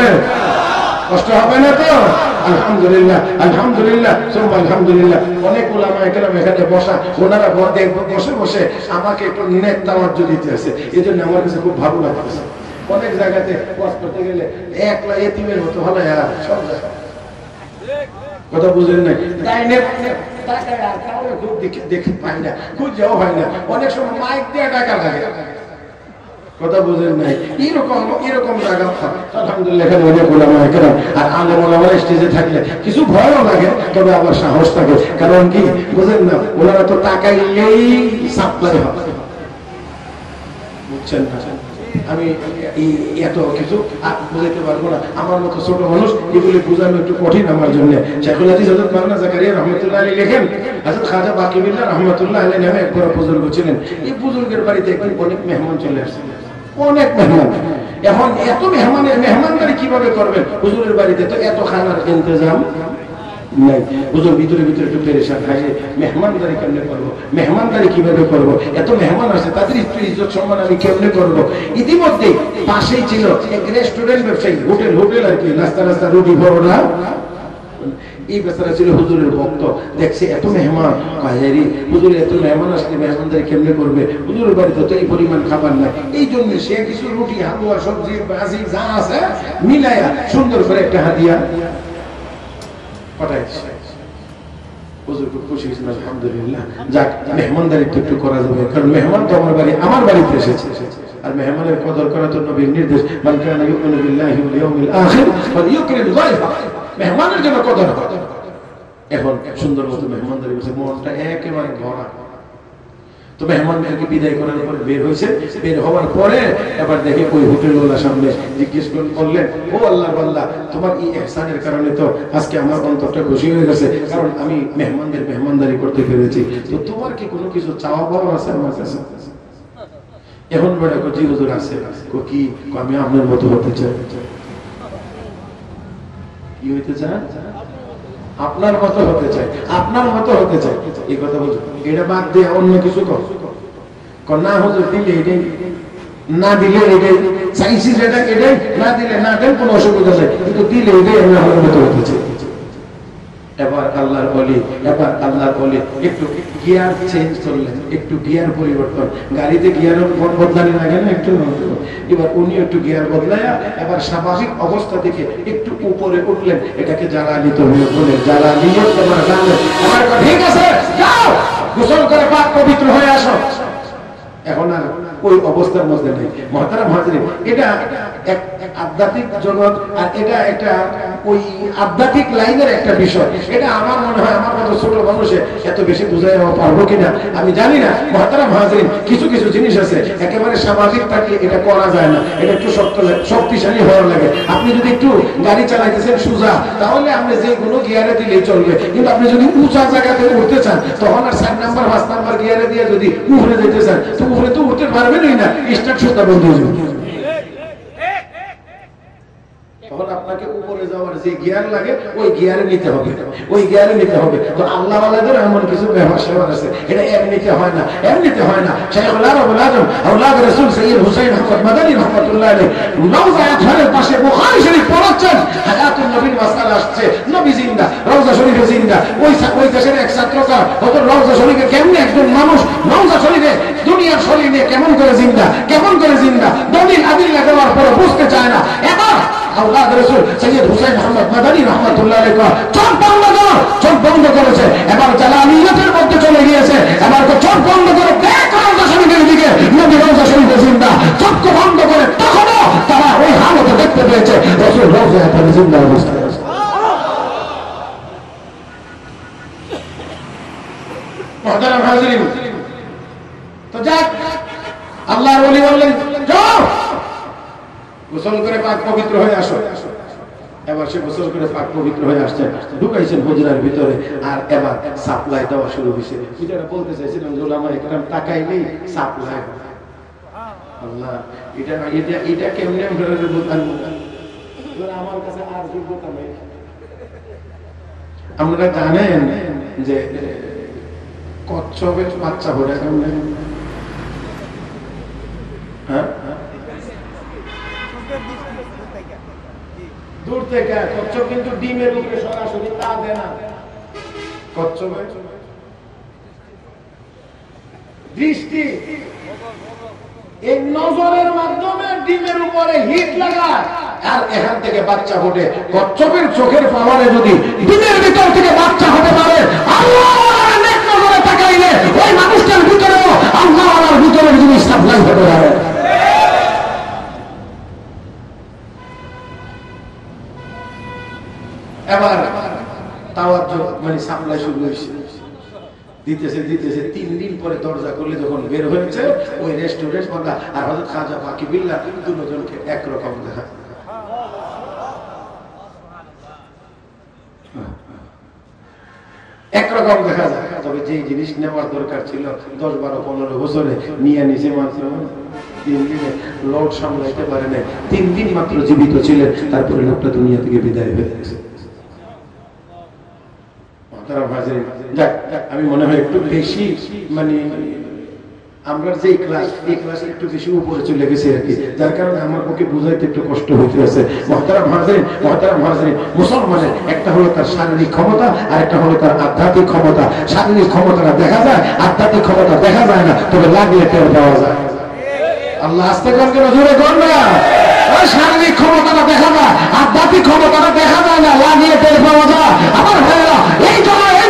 কষ্ট হবে না তো? আলহামদুলিল্লাহ, আলহামদুলিল্লাহ, আলহামদুলিল্লাহ। অনেক উলামা একরাম এখানে বসা, ওনারা বসে বসে আমাকে একটু নেক তাওয়াজ্জু দিতে আছে, এই জন্য আমার কাছে খুব ভালো লাগতেছে। অনেক জায়গাতে ওয়াজ করতে গেলে একলা এতিমের মতো হলো, সব জায়গায় কথা বুঝেন নাই, দেখে পাই না, খুঁজেও হয় না, অনেক সময় মাইক দিয়ে টাকা লাগে, কথা বুঝেন নাই, এরকম জায়গা। আলহামদুলিল্লাহ এখানে অনেক ওলামা একরাম আর আলেম ওলামা স্টেজে থাকলে কিছু ভয়ও লাগে, তবে আবার সাহস থাকে। কারণ কি বুঝেন না, ওনারা তো তাকাইলেই সাপ্লাই হয়, বুঝছেন না? আমি এত কিছু বুঝাইতে পারবো না, আমার মতো ছোট মানুষ এগুলি বোঝানো একটু কঠিন আমার জন্য। শাইখুল হাদিস হযরত মাওলানা জাকারিয়া রাহমাতুল্লাহ আলাইহি লেখেন, হযরত খাজা বাকিবিল্লাহ রাহমাতুল্লাহ আলাইহি নামে এক বড় বুজুর্গ ছিলেন। এই বুজুর্গের বাড়িতে একদিন অনেক মেহমান চলে আসছেন, অনেক মেহমান। এখন এত মেহমানদারি কিভাবে করবেন? হুজুরের বাড়িতে তো এত খানার ইন্তজাম নাই, হুজুর ভিতরে ভিতরে একটু পেরেশান, মেহমানদারি কেমনে করবো, মেহমানদারি কিভাবে করবো, এত মেহমান আছে তাদের একটু ইজ্জত সম্মান আমি কেমনে করবো। ইতিমধ্যে পাশেই ছিল এক রেস্টুরেন্ট ব্যবসায়ী, হোটেল আর কি, নাস্তা রুটি পরোটা। এই বেচারা ছিল হুজুরের ভক্ত, দেখছে এত মেহমান, হুজুরের এত মেহমান আসলে মেহমানদারি কেমনে করবে, হুজুরের বাড়িতে তো এই পরিমাণ খাবার নাই। এই জন্য সে কিছু রুটি, হালুয়া, সবজি, ভাজি যা আছে মিলাইয়া সুন্দর করে একটা হাদিয়া পাঠাইছে। হুজুর খুব খুশি হয়েছেন, আলহামদুলিল্লাহ, যাক মেহমানদারি একটু করা যাবে, কারণ মেহমান তো আমার বাড়িতে এসেছে, আর মেহমানের কদর করা তো নবীর নির্দেশ, মান কানা ইউমিনু বিল্লাহি ওয়াল ইয়াউমিল আখির ফালইউকরিম যায়ফা, মেহমানের জন্য কদর করা। এখন সুন্দর মতো মেহমানদারি করছে, মনটা একেবারে ভরা। তো মেহমানদেরকে বিদায় করার পরে বের হয়েছে, বের হওয়ার পরে এবার দেখে ওই হোটেলওয়ালার সামনে জিজ্ঞেস করলেন, ও আল্লাহর বান্দা, তোমার এই ইহসানের কারণে তো আজকে আমার অন্তরটা খুশি হয়ে গেছে, কারণ আমি মেহমানদারি করতে পেরেছি, তো তোমার কি কোনো কিছু চাওয়া পাওয়া আছে আমার কাছে? এখন বড় জি হুজুর আছে, কি আমি আপনার মতো হতে চাই। কি হইতে চান? আপনার মতো হতে চাই, আপনার মতো হতে চাই। এই কথা বলছো, এটা বাদ দিয়ে অন্য কিছু কর না হুজুর, দিলে এটাই, না দিলে এটাই, চাইছি যেটা এটাই, না দিলে না দেন, কোনো অসুবিধা নেই, কিন্তু দিলে এটাই আমি আপনার মতো হতে চাই। এবার আল্লাহর ওলি, এবার আল্লাহর ওলি একটু গিয়ার চেঞ্জ করলেন, একটু গিয়ার পরিবর্তন, গাড়িতে গিয়ার বদলানি লাগে না একটু, এবার উনি একটু গিয়ার বদলায়া এবার স্বাভাবিক অবস্থা থেকে একটু উপরে উঠলেন। এটাকে জালালিত হয়ে বলে, জালালিয়ত তোমার জানলে আমার ঠিক আছে, যাও গোসল করে পাক পবিত্র হয়ে আসো। এখন আর ওই অবস্থার মধ্যে নেই। মুহতারাম হাজিরিন, এটা এক আধ্যাত্মিক জগৎ, আর এটা একটা ওই আধ্যাত্মিক লাইনের একটা বিষয়। এটা আমার মনে হয় আমার মতো ছোট মানুষে এত বেশি বুঝাই পারবো কিনা আমি জানি না। মুহতারাম হাজিরিন, কিছু কিছু জিনিস আছে একেবারে স্বাভাবিক থাকলে এটা করা যায় না, এটা একটু শক্তিশালী হওয়ার লাগে। আপনি যদি একটু গাড়ি চালাইতেছেন সোজা, তাহলে আপনি যে কোনো গিয়ারে দিলেই চলবে। কিন্তু আপনি যদি উঁচা জায়গাতে উঠতে চান, তখন আর 4 নাম্বার 5 নাম্বার গিয়ারে দিয়ে যদি উপরে যেতে চান, তো উপরে তো উঠতে পারবেনই না, স্টার্ট সুতা বন্ধ হয়ে যাবে। তখন আপনাকে উপরে যাওয়ার যে গিয়ার লাগে ওই গিয়ারে নিতে হবে, ওই গিয়ারে নিতে হবে। তো আল্লাহ ওয়ালাদের এমন কিছু ব্যবসা আছে, এটা এমনিতে হয় না, এমনিতে হয় না। শাইখুল আরবুল আজম আওলাদ রাসূল সৈয়দ হুসাইন আহমদ মাদানী রাহমাতুল্লাহ আলাইহি রওজা আতহারের পাশে বুখারী শরীফ পড়াচ্ছেন, হায়াতুন নবীর মাসআলা আসছে, নবী জিন্দা, রওজা শরীফে জিন্দা। ওই দেশের এক ছাত্রকা হয়তো রওজা শরীফে কেমনে একজন মানুষ রওজা শরীফে দুনিয়ার শরীর নিয়ে কেমন করে জিন্দা, কেমন করে জিন্দা, দলিল আদিল্লা দেওয়ার পরে বুঝতে চায় না। এবার আওলাদ রাসূল সৈয়দ হুসাইন আহমদ মাদানী রাহমাতুল্লাহ আলাইহি চোখ বন্ধ করো, চোখ বন্ধ করেছে। এবার জালালিয়তের মধ্যে চলে গিয়েছে, এবার তো চোখ বন্ধ করে দেখ রওজা শরীফের দিকে, নবী রওজা শরীফে জিন্দা। চোখ বন্ধ করে তখনও তারা ওই হালতে দেখতে পেয়েছে রাসূল রওজায় পড়ে জিন্দা অবস্থায় আছে। মুহতারাম হাজিরিন, তো যাক আল্লাহর ওলি বললেন যাও গোসল করে পাক পবিত্র হয়ে আসো। এবার সে গোসল করে পাক পবিত্র হয়ে আসছে, ঢুকাইছেন হুজরার ভিতরে, আর এবার সাপ্লাই দেওয়া শুরু হয়েছে। যেটা বলতে চাইছিলাম ওলামা একরাম তাকাইলেই সাপ্লাই। আল্লাহ, এটা এটা এটা কেমনে বলতাম আমার কাছে আর যোগ্যতা নেই। আপনারা জানেন যে কচ্ছপের বাচ্চা ভরে কেমনে? হ্যাঁ, দূর থেকে কচ্ছপ কিন্তু ডিমের উপরে সরাসরি তা দেয় না। কচ্ছপের দৃষ্টি এই নজরের মাধ্যমে ডিমের উপরে হিট লাগায়, আর এখান থেকে বাচ্চা ফোটে। কচ্ছপের চোখের পাওয়ারে যদি ডিমের ভিতর থেকে বাচ্চা হতে পারে, আল্লাহর নেক নজরে তাকাইলে ওই মানুষটার ভিতরেও আল্লাহর ভিতরে যদি সাপ্লাই হতে পারে। এবার তাওয়াজ্জুহ মানে সাপ্লাই শুরু হয়েছে, দিতেছে দিতেছে। 3 দিন পরে দরজা করলে যখন বের হয়েছে ওই রেস্টুরেন্ট ওয়ালা আর হযরত খাজা বাকি বিল্লাহ দুজনকে একরকম দেখা, একরকম দেখা যায়। তবে যে জিনিস নেওয়ার দরকার ছিল 10, 12, 15 বছরে নিয়ে নিছে মাত্র 3 দিনে। লোক সামলাইতে পারে না, 3 দিন মাত্র জীবিত ছিলেন, তারপরে লোকটা দুনিয়া থেকে বিদায় হয়ে গেছে। আমি মনে হয় একটু বেশি মানে আমরা যে ক্লাস, এই ক্লাস একটু বেশি উপরে চলে গেছে আর কি, যার কারণে আমার পক্ষে বুঝাইতে একটু কষ্ট হইতে আছে। মুহতারাম হাজিরিন, মুহতারাম হাজিরিন, মুসলমানের একটা হলো তার শারীরিক ক্ষমতা, আর একটা হলো তার আধ্যাত্মিক ক্ষমতা। শারীরিক ক্ষমতাটা দেখা যায়, আধ্যাত্মিক ক্ষমতা দেখা যায় না, তবে লাগলে টের পাওয়া যায়। আল্লাহ আস্তে করে জোরে কর না। শারীরিক ক্ষমতাটা দেখা যায়, আধ্যাত্মিক ক্ষমতাটা দেখা যায় না, লাগিয়ে টের পাওয়া যায়। আমার ভাইরা, এই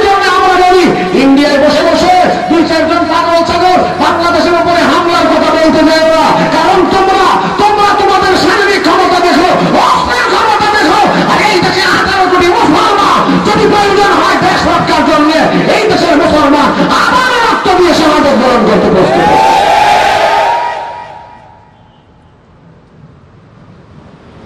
জন্য আমরা বলি ইন্ডিয়ায় বসে বসে 2-4 জন পাগল ছাগল বাংলাদেশের উপরে হামলার কথা বলতে যায় না। কারণ তোমরা তোমাদের শারীরিক ক্ষমতা দেখো, অস্ত্রের ক্ষমতা দেখো। আর এই দেশে 18 কোটি মুসলমান, যদি প্রয়োজন হয় দেশ রক্ষার জন্য এই